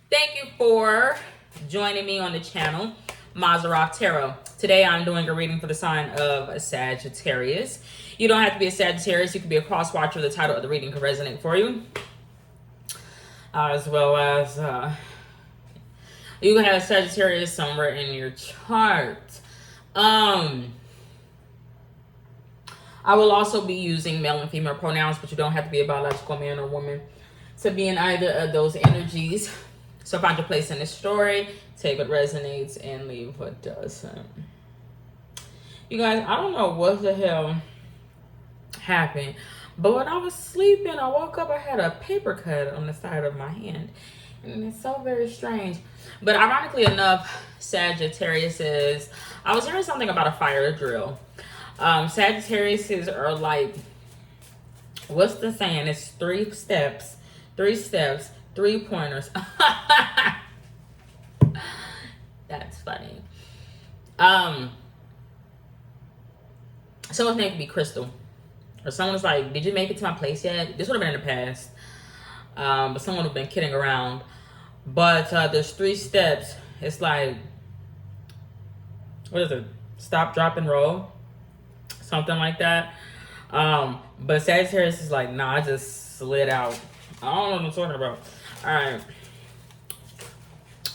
Thank you for joining me on the channel, Maserati Tarot. Today I'm doing a reading for the sign of Sagittarius. You don't have to be a Sagittarius. You can be a cross watcher. The title of the reading can resonate for you. As well as you can have Sagittarius somewhere in your chart. I will also be using male and female pronouns, but you don't have to be a biological man or woman to be in either of those energies. So find your place in the story, take what resonates, and leave what doesn't. You guys, I don't know what the hell happened, but when I was sleeping, I woke up, I had a paper cut on the side of my hand. And it's so very strange. But ironically enough, Sagittarius is, I was hearing something about a fire drill. Sagittarius are like, what's the saying? It's three steps, three pointers. That's funny. Someone's name could be Crystal. Or someone's like, did you make it to my place yet? This would have been in the past. But someone would have been kidding around. But there's 3 steps. It's like, what is it? Stop, drop, and roll. Something like that. But Sagittarius is like, nah, I just slid out. I don't know what I'm talking about. Alright.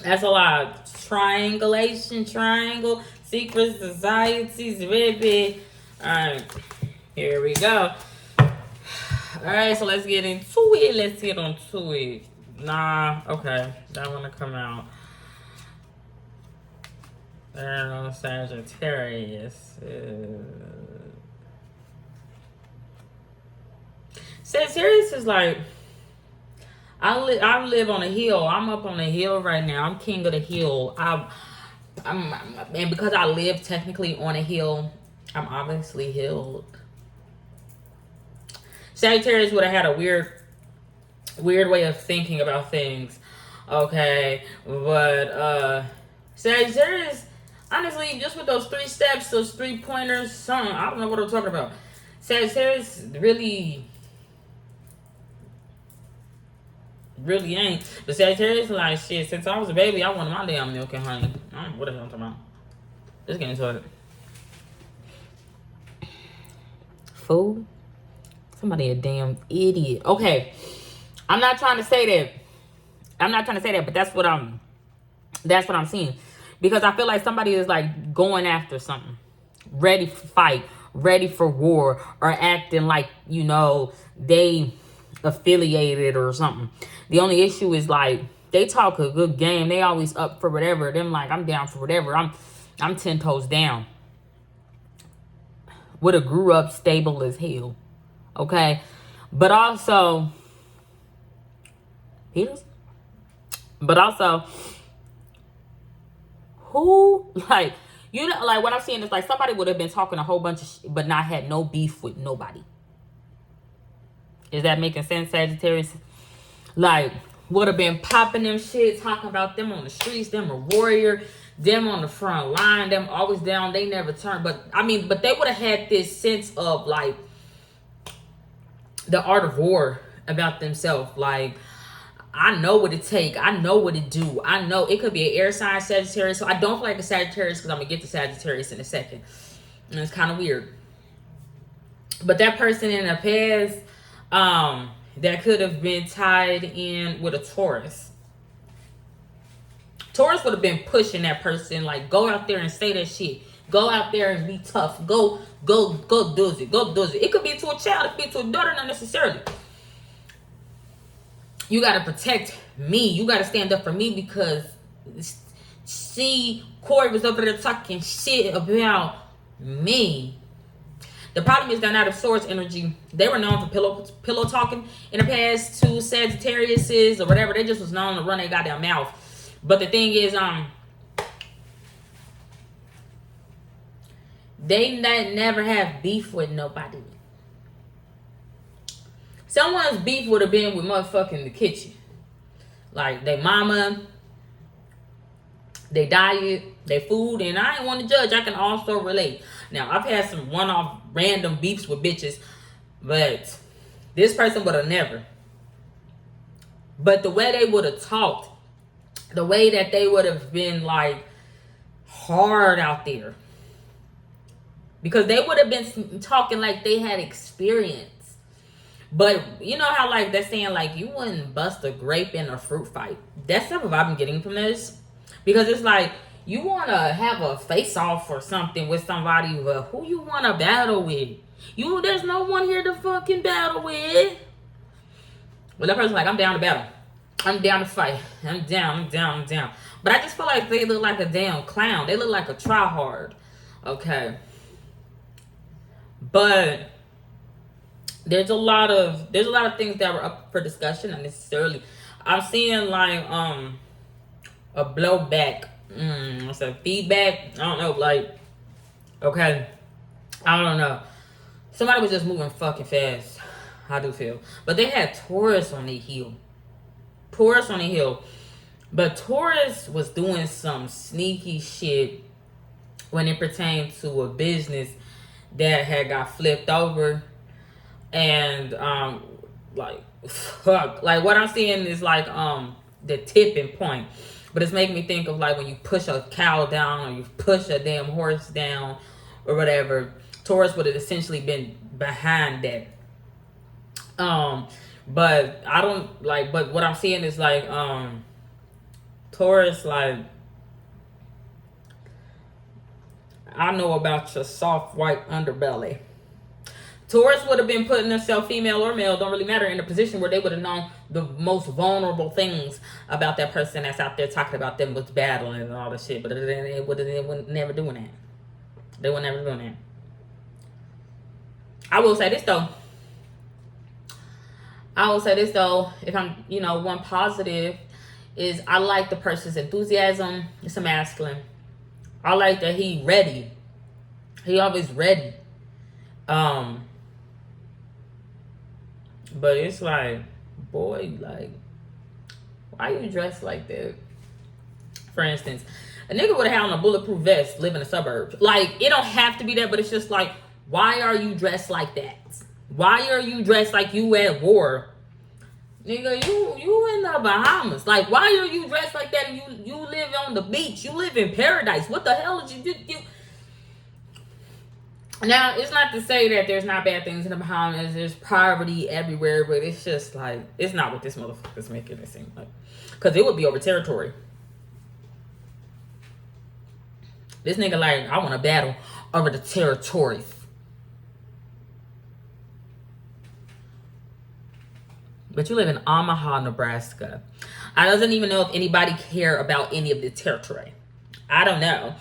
That's a lot. Triangulation, triangle, secret societies, baby. Alright. Here we go. Alright, so let's get into it. Let's get onto it. Nah, okay. That wanna come out. There no Sagittarius. Sagittarius is like, I live on a hill. I'm up on a hill right now. I'm king of the hill. And because I live technically on a hill, I'm obviously healed. Sagittarius would have had a weird way of thinking about things. Okay, but Sagittarius, honestly, just with those 3 steps, those 3 pointers, I don't know what I'm talking about. Sagittarius really ain't. But Sagittarius like, shit, since I was a baby, I wanted my damn milk and honey. I don't know what the hell I'm talking about. Let's get into it. Fool. Somebody a damn idiot. Okay. I'm not trying to say that. But that's what I'm seeing. Because I feel like somebody is like going after something. Ready for fight. Ready for war. Or acting like, you know, they affiliated or something. The only issue is like, they talk a good game. They always up for whatever. Them like, I'm down for whatever. I'm 10 toes down. Would have grew up stable as hell. Okay. But also, who, like, you know, like what I'm seeing is like somebody would have been talking a whole bunch of shit, but not had no beef with nobody. Is that making sense, Sagittarius? Like, would have been popping them shit, talking about them on the streets, them a warrior, them on the front line, them always down, they never turn. But, I mean, but they would have had this sense of, like, the art of war about themselves. Like, I know what it take. I know what it do. I know it could be an air sign Sagittarius. So I don't feel like a Sagittarius because I'm going to get to Sagittarius in a second. And it's kind of weird. But that person in the past, that could have been tied in with a Taurus. Taurus would have been pushing that person. Like, go out there and say that shit. Go out there and be tough. Go do it. Go do it. It could be to a child. It could be to a daughter, not necessarily. You got to protect me. You got to stand up for me because, see, Corey was over there talking shit about me. The problem is that out of Swords energy, they were known for pillow talking in the past to Sagittariuses or whatever. They just was known to run their goddamn mouth. But the thing is, they never have beef with nobody. Someone's beef would have been with motherfucking the kitchen. Like, they mama, they diet, they food, and I ain't want to judge. I can also relate. Now, I've had some one-off random beefs with bitches, but this person would have never. But the way they would have talked, the way that they would have been like hard out there, because they would have been talking like they had experience. But you know how like they're saying like you wouldn't bust a grape in a fruit fight. That's stuff I've been getting from this, because it's like you want to have a face off or something with somebody, but who you want to battle with? There's no one here to fucking battle with. Well, that person's like, I'm down to battle. I'm down to fight. I'm down. But I just feel like they look like a damn clown. They look like a tryhard. Okay. But there's a lot of things that were up for discussion, not necessarily. I'm seeing like a blowback. What's that? Feedback? I don't know, like, okay. I don't know. Somebody was just moving fucking fast. I do feel. But they had Taurus on the heel. But Taurus was doing some sneaky shit when it pertained to a business that had got flipped over. And like fuck. Like what I'm seeing is like the tipping point. But it's making me think of like when you push a cow down or you push a damn horse down or whatever. Taurus would have essentially been behind that. But I don't like, but what I'm seeing is like Taurus, like, I know about your soft white underbelly. Taurus would have been putting themselves, female or male, don't really matter, in a position where they would have known the most vulnerable things about that person that's out there talking about them with battling and all this shit. But they would never doing that. They were never doing that. I will say this though. If I'm, one positive is I like the person's enthusiasm. It's a masculine. I like that he ready. He always ready. But it's like, boy, like, why you dressed like that? For instance, a nigga would have had on a bulletproof vest, live in the suburbs. Like, it don't have to be that, but it's just like, why are you dressed like that? Why are you dressed like you at war? Nigga, you in the Bahamas. Like, why are you dressed like that? And you live on the beach. You live in paradise. What the hell did you do? Now, it's not to say that there's not bad things in the Bahamas. There's poverty everywhere, but it's just like, it's not what this motherfucker's making it seem like. Because it would be over territory. This nigga like, I want to battle over the territories. But you live in Omaha, Nebraska. I doesn't even know if anybody care about any of the territory. I don't know.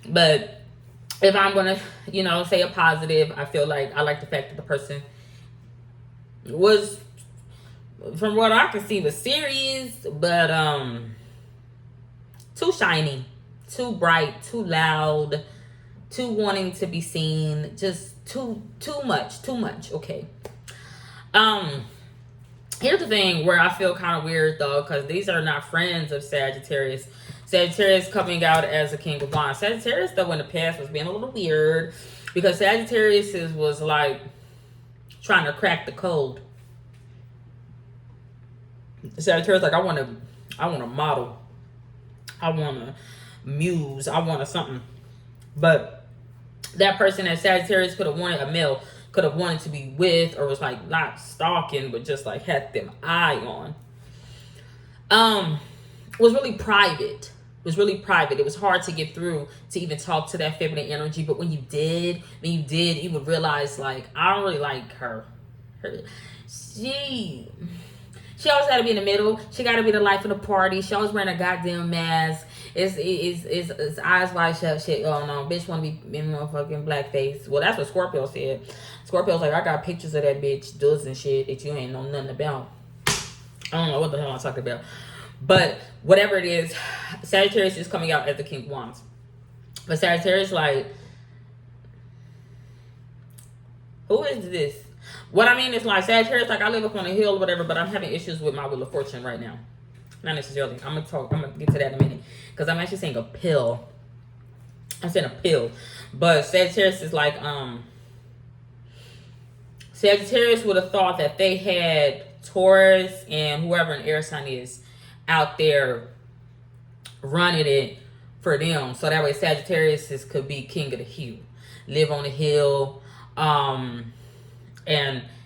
But if I'm going to, say a positive, I feel like I like the fact that the person was, from what I can see, was serious, but too shiny, too bright, too loud, too wanting to be seen, just too much, okay. Here's the thing where I feel kind of weird, though, because these are not friends of Sagittarius. Sagittarius coming out as a King of Wands. Sagittarius, though, in the past was being a little weird because Sagittarius was like trying to crack the code. Sagittarius like, I want to model. I want to muse. I want to something. But that person at Sagittarius could have wanted a male, could have wanted to be with, or was like not stalking, but just like had them eye on. Was really private. It was hard to get through to even talk to that feminine energy. But when you did, you would realize like, I don't really like her. She always got to be in the middle. She got to be the life of the party. She always wearing a goddamn mask. It's eyes wide shut shit going on. Bitch want to be in motherfucking blackface. Well, that's what Scorpio said. Scorpio's like, I got pictures of that bitch doing shit that you ain't know nothing about. I don't know what the hell I'm talking about. But whatever it is, Sagittarius is coming out as the King of Wands. But Sagittarius like, who is this? What I mean is like, Sagittarius like, I live up on a hill or whatever, but I'm having issues with my Wheel of Fortune right now. Not necessarily. I'm gonna get to that in a minute. Because I'm actually saying a pill. I'm saying a pill. But Sagittarius is like, Sagittarius would have thought that they had Taurus and whoever an air sign is out there running it for them. So that way Sagittarius could be king of the hill. Live on the hill, and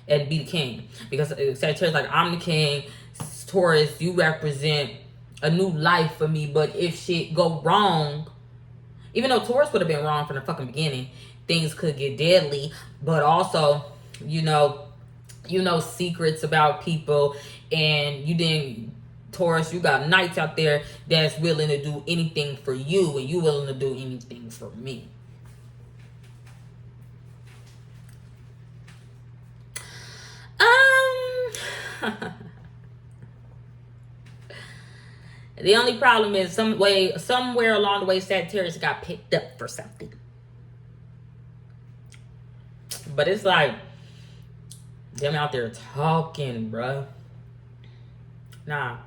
be the king. Because Sagittarius like, I'm the king. Taurus, you represent a new life for me. But if shit go wrong, even though Taurus would have been wrong from the fucking beginning, things could get deadly. But also, you know secrets about people, and you didn't. Taurus, you got knights out there that's willing to do anything for you, and you willing to do anything for me. The only problem is somewhere along the way, Sagittarius got picked up for something. But it's like them out there talking, bruh. Nah.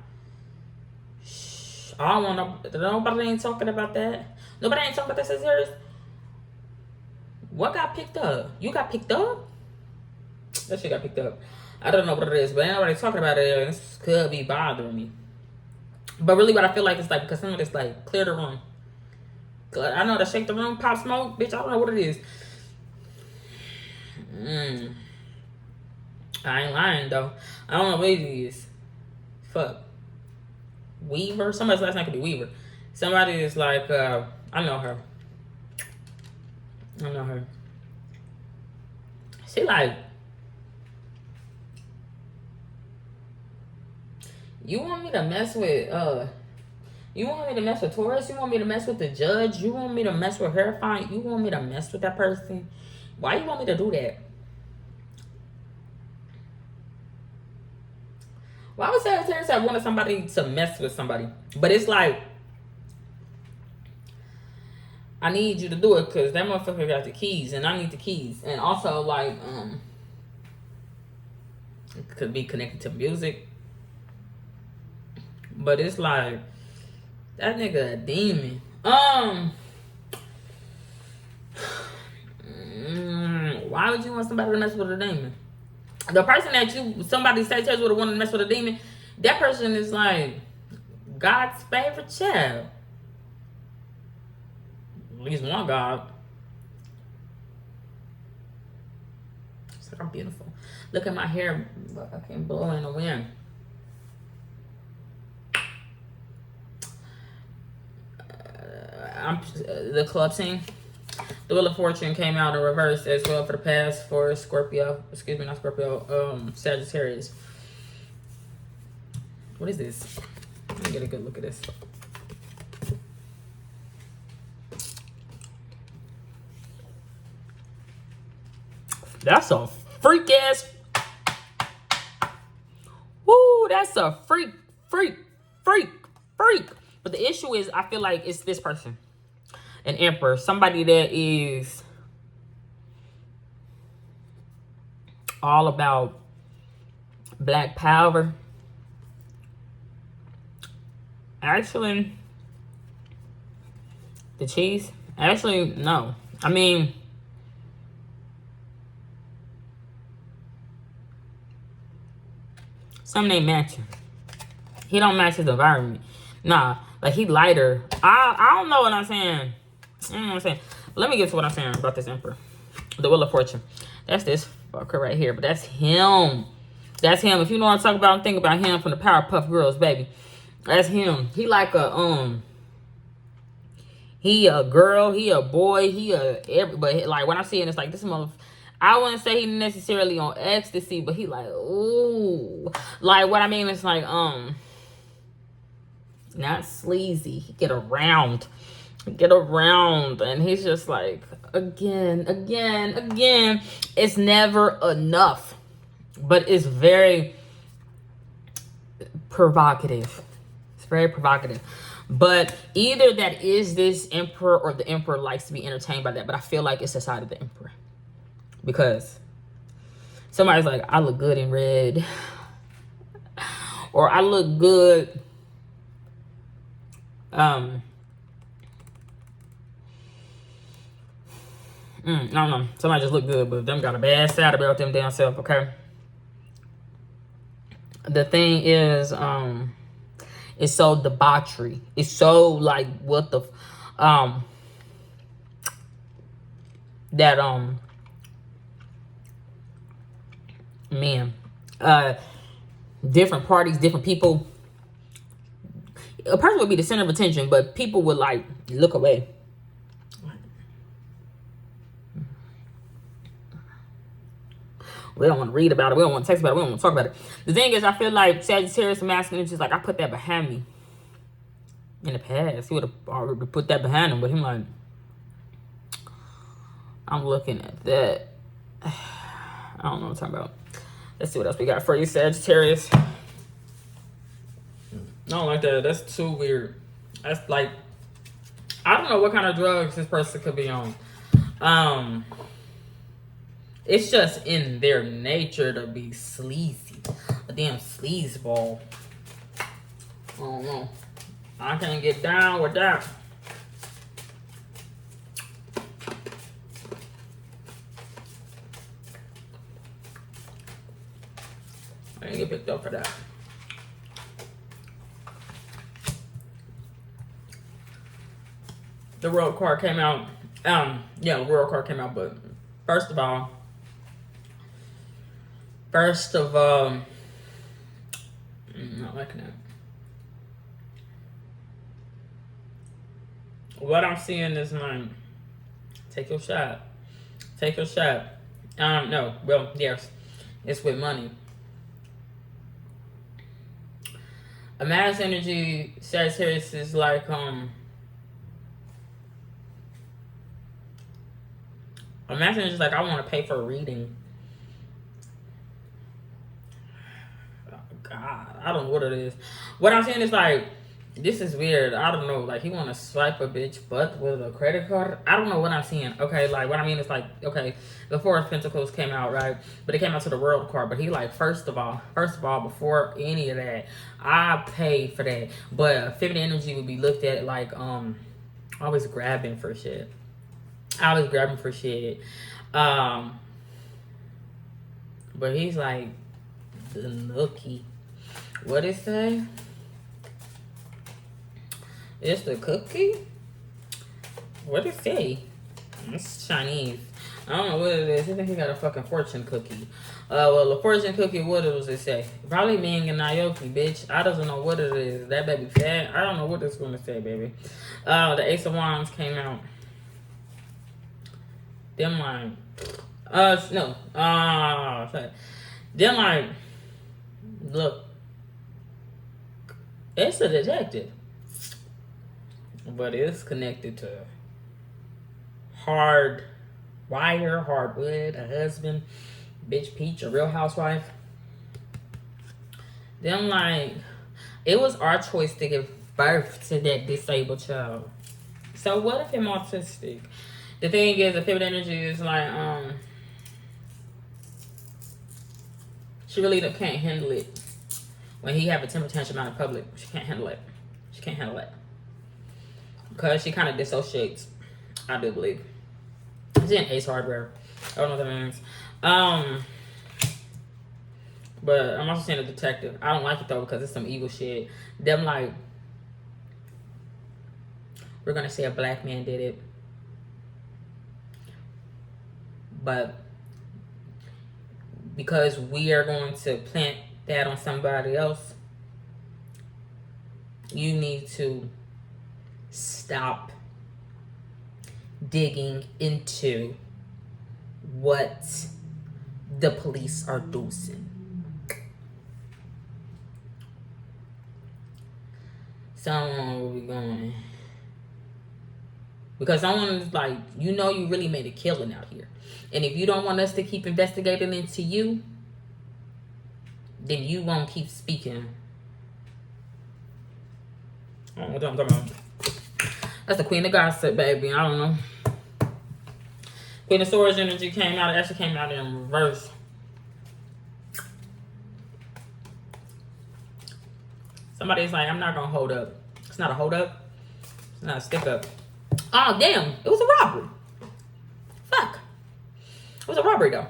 I don't want nobody ain't talking about that. Nobody ain't talking about that, Sagittarius. What got picked up? You got picked up? That shit got picked up. I don't know what it is, but ain't nobody talking about it. And this could be bothering me. But really what I feel like is like, because some of this like, clear the room. I know to shake the room, pop smoke, bitch, I don't know what it is. I ain't lying though. I don't know what it is. Fuck. Weaver? Somebody's last name could be Weaver. Somebody is like, I know her. She like, you want me to mess with Taurus? You want me to mess with the judge? You want me to mess with her? Fine. You want me to mess with that person? Why you want me to do that? Why would Sagittarius have wanted somebody to mess with somebody? But it's like, I need you to do it because that motherfucker got the keys and I need the keys. And also like, it could be connected to music. But it's like, that nigga a demon. Why would you want somebody to mess with a demon? The person that somebody Sagittarius would have wanted to mess with a demon, that person is like God's favorite child. At least one God. It's like, I'm beautiful. Look at my hair, but I can't blow in the wind. The club scene. The Wheel of Fortune came out in reverse as well for the past for Scorpio. Excuse me, not Scorpio. Sagittarius. What is this? Let me get a good look at this. That's a freak ass. Woo, that's a freak. But the issue is, I feel like it's this person. An emperor. Somebody that is all about black power. Actually, the cheese? Actually, no. I mean, some ain't matching. He don't match his environment. Nah, like he lighter. I don't know what I'm saying. You know what I'm saying? Let me get to what I'm saying about this emperor. The Wheel of Fortune. That's this fucker right here. But that's him. That's him. If you know what I'm talking about, think about him from the Powerpuff Girls, baby. That's him. He like a he a girl, he a boy, he a but like when I see it, it's like this mother. I wouldn't say he necessarily on ecstasy, but he like, ooh. Like what I mean is like not sleazy. He get around. And he's just like, again. It's never enough. But it's very provocative. It's very provocative. But either that is this emperor or the emperor likes to be entertained by that. But I feel like it's the side of the emperor. Because somebody's like, I look good in red. Or I look good. I don't know. Somebody just look good, but them got a bad side about them damn self, okay? The thing is, It's so debauchery. It's so like what the that man, different parties, different people. A person would be the center of attention, but people would like look away. We don't want to read about it. We don't want to text about it. We don't want to talk about it. The thing is, I feel like Sagittarius masculine is just like, I put that behind me. In the past, he would have already put that behind him. But him like, I'm looking at that. I don't know what I'm talking about. Let's see what else we got for you, Sagittarius. I don't like that. That's too weird. That's like, I don't know what kind of drugs this person could be on. It's just in their nature to be sleazy. A damn sleazeball. I don't know. I can't get down with that. I didn't get picked up for that. The World card came out. Yeah, the World card came out, but first of all, I'm not liking that. What I'm seeing is like, take your shot. Take your shot. No, well, yes, it's with money. A mass energy, Sagittarius is like, a mass energy is like, I want to pay for a reading. God, I don't know what it is. What I'm saying is like, this is weird. I don't know. Like, he want to swipe a bitch butt with a credit card. I don't know what I'm seeing. Okay, like, what I mean is like, okay, the Four of Pentacles came out, right? But it came out to the World card. But he like, first of all, before any of that, I paid for that. But feminine energy would be looked at like, always grabbing for shit. But he's like, the nookie. What it say? It's the cookie? What it say? It's Chinese. I don't know what it is. I think he got a fucking fortune cookie. Well, the fortune cookie, what does it say? Probably Ming and Naoki, bitch. I doesn't know what it is. That baby fat. I don't know what it's gonna say, baby. The Ace of Wands came out. Them like, no. Sorry. Them like, look. It's a detective. But it's connected to hardwood, a husband, bitch Peach, a real housewife. Them like, it was our choice to give birth to that disabled child. So what if I'm autistic? The thing is, the feminine energy is like, she really can't handle it. When he have a temper tantrum out in public, she can't handle it. Because she kind of dissociates, I do believe. She's in Ace Hardware. I don't know what that means. But I'm also saying a detective. I don't like it though because it's some evil shit. Them like, we're going to say a black man did it. But because we are going to plant that on somebody else, you need to stop digging into what the police are doing. So where we going? Because someone is like, you know, you really made a killing out here. And if you don't want us to keep investigating into you, then you won't keep speaking. I don't know what I'm talking about. That's the Queen of Gossip, baby. I don't know. Queen of Swords energy came out. It actually came out in reverse. Somebody's like, I'm not going to hold up. It's not a hold up. It's not a stick up. Oh, damn. It was a robbery. Fuck. It was a robbery, though.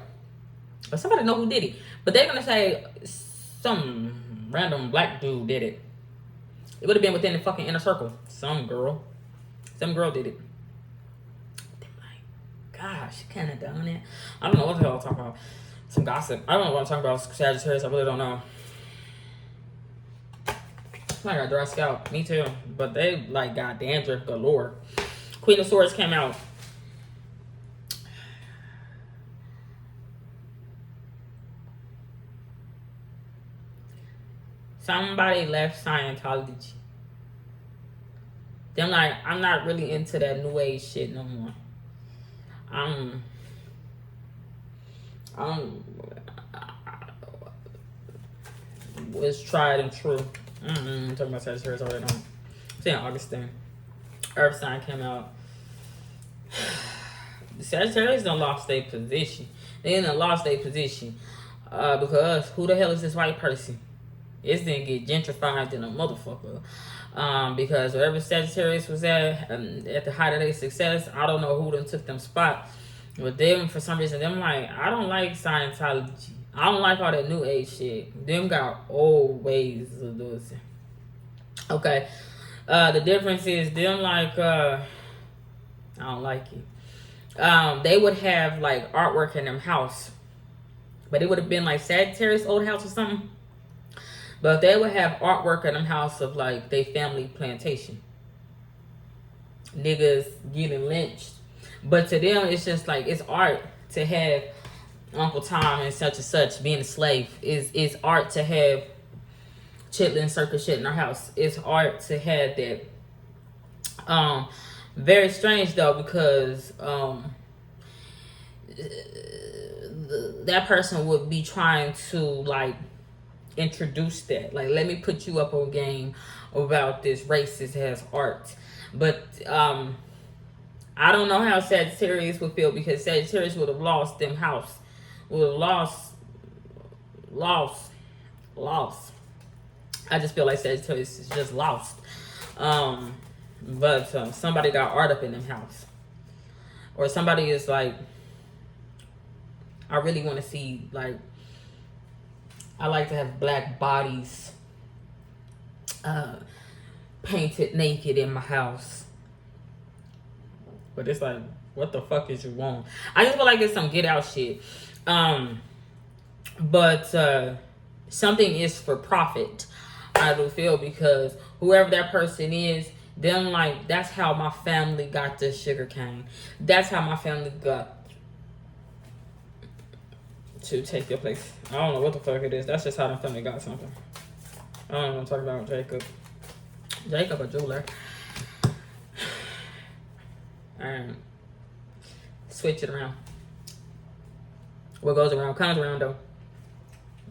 But somebody know who did it. But they're going to say some random black dude did it. It would have been within the fucking inner circle. Some girl did it. They're like, gosh, she kind of done it. I don't know what the hell I'm talking about. Some gossip. I don't know what I'm talking about. Sagittarius, I really don't know. I got dry scalp. Me too. But they like got dandruff galore. Queen of Swords came out. Somebody left Scientology. Them like, I'm not really into that new age shit no more. Was tried and true. I'm talking about Sagittarius already. I'm saying Augustine. Earth sign came out. The Sagittarius done lost their position. They done lost their position. Because who the hell is this white person? It's didn't get gentrified in a motherfucker. Because wherever Sagittarius was at the height of their success, I don't know who done took them spot. But them, for some reason, them like, I don't like Scientology. I don't like all that new age shit. Them got old ways of doing it. Okay. The difference is them like, I don't like it. They would have like artwork in them house. But it would have been like Sagittarius old house or something. But they would have artwork in them house of like they family plantation. Niggas getting lynched. But to them, it's just like, it's art to have Uncle Tom and such being a slave. It's art to have chitlin circus shit in our house. It's art to have that. Very strange though, because that person would be trying to like introduce that. Like, let me put you up on game about this racist as art. But I don't know how Sagittarius would feel, because Sagittarius would have lost them house. Would have lost. I just feel like Sagittarius is just lost. But somebody got art up in them house. Or somebody is like, I really want to see, like, I like to have black bodies painted naked in my house. But it's like, what the fuck is you want? I just feel like it's some get out shit. But something is for profit, I do feel, because whoever that person is, them like, that's how my family got the sugar cane. That's how my family got to take your place. I don't know what the fuck it is. That's just how the family got something. I don't know what I'm talking about Jacob. Jacob a jeweler. Alright. Switch it around. What goes around comes around though.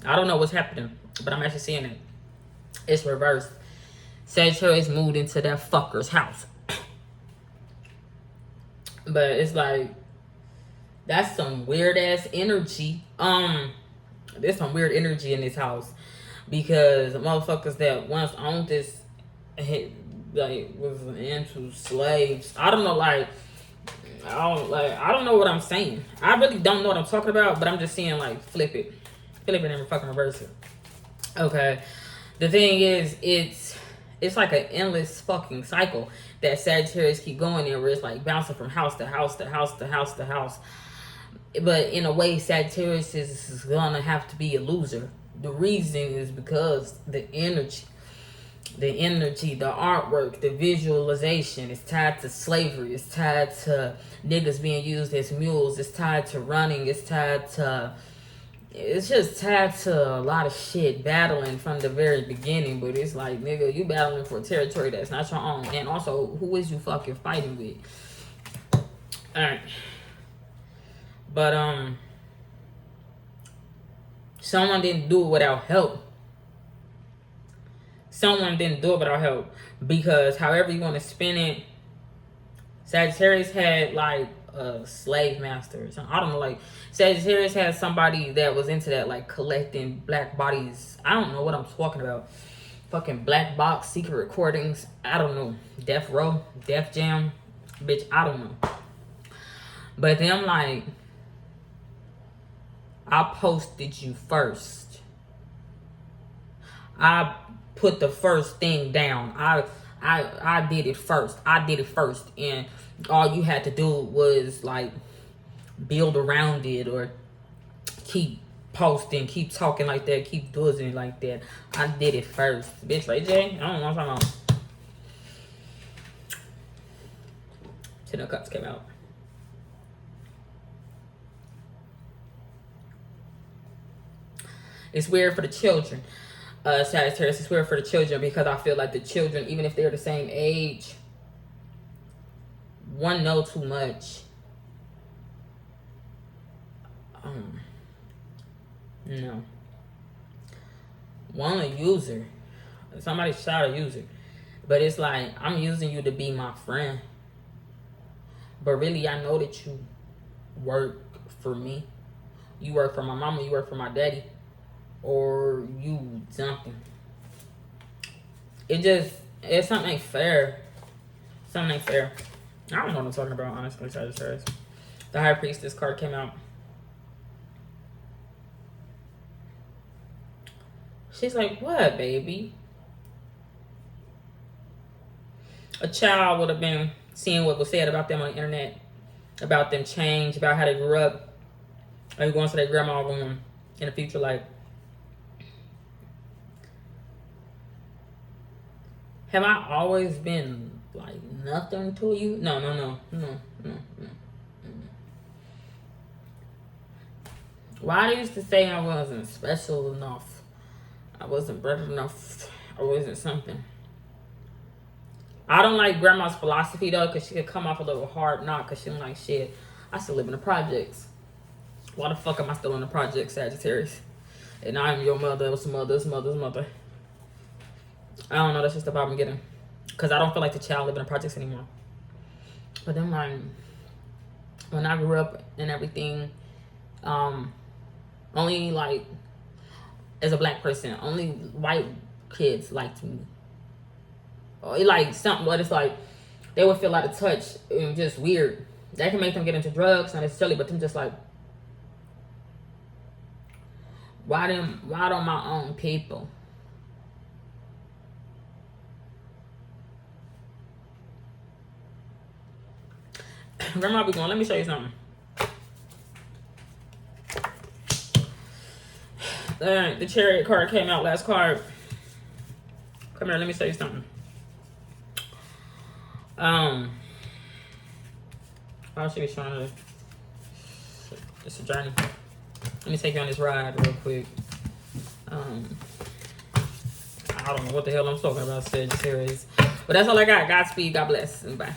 I don't know what's happening, but I'm actually seeing it. It's reversed. Sagittarius moved into that fucker's house. But it's like, that's some weird ass energy. There's some weird energy in this house, because the motherfuckers that once owned this, like, was into slaves. I don't know, like, I don't know what I'm saying. I really don't know what I'm talking about, but I'm just saying, like, flip it and fucking reverse it. Okay. The thing is, it's like an endless fucking cycle that Sagittarius keep going in, where it's like bouncing from house to house to house to house to house. But in a way, Sagittarius is gonna have to be a loser. The reason is because the energy, the artwork, the visualization is tied to slavery. It's tied to niggas being used as mules. It's tied to running. It's just tied to a lot of shit, battling from the very beginning. But it's like, nigga, you battling for territory that's not your own. And also, who is you fucking fighting with? Alright. But, someone didn't do it without help. Because however you want to spin it, Sagittarius had like a slave master or something. I don't know, like, Sagittarius had somebody that was into that, like, collecting black bodies. I don't know what I'm talking about. Fucking black box, secret recordings. I don't know. Death Row, Def Jam. Bitch, I don't know. But them like, I posted you first. I put the first thing down. I did it first. I did it first. And all you had to do was like build around it, or keep posting, keep talking like that, keep doing it like that. I did it first. Bitch, right, Jay? I don't know what I'm talking about. 10 of Cups came out. It's weird for the children. Sagittarius, it's weird for the children because I feel like the children, even if they're the same age, one know too much. No. One a user. Somebody shot a user. But it's like, I'm using you to be my friend. But really, I know that you work for me. You work for my mama, you work for my daddy. Or you something. It's something ain't fair. Something ain't fair. I don't know what I'm talking about, honestly, Sagittarius. The High Priestess card came out. She's like, what, baby? A child would have been seeing what was said about them on the internet, about them change, about how they grew up, or going to their grandma room in the future, like, have I always been like nothing to you? No. Why they used to say I wasn't special enough, I wasn't better enough, I wasn't something. I don't like grandma's philosophy though, because she could come off a little hard knock, because she don't like shit. I still live in the projects. Why the fuck am I still in the projects, Sagittarius? And I'm your mother's mother's mother's mother. I don't know, that's just the vibe I'm getting. Because I don't feel like the child living in projects anymore. But then like, when I grew up and everything, only like, as a black person, only white kids liked me. Or like something, but it's like, they would feel out of touch and just weird. That can make them get into drugs, not necessarily, but them just like, why don't my own people? Grandma be going, let me show you something. The Chariot card came out, last card. Come here, let me show you something. I should be trying to, it's a journey. Let me take you on this ride real quick. I don't know what the hell I'm talking about, Sagittarius. But that's all I got. Godspeed, God bless, and bye.